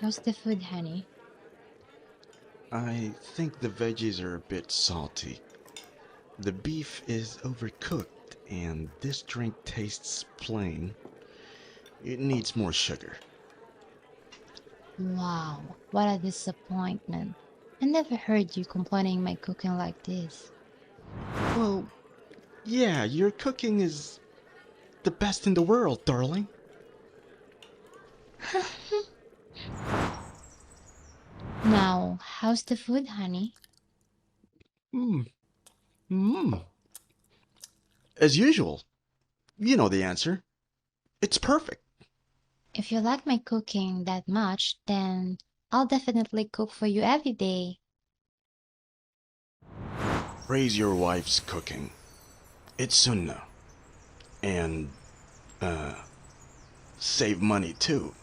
How's the food, honey? I think the veggies are a bit salty. The beef is overcooked, and this drink tastes plain. It needs more sugar. Wow, what a disappointment. I never heard you complaining my cooking like this. Well, yeah, your cooking is the best in the world, darling. Now, how's the food, honey? Mmm, mmm. As usual, you know the answer. It's perfect. If you like my cooking that much, then I'll definitely cook for you every day. Praise your wife's cooking. It's sunnah. And, uh, save money too.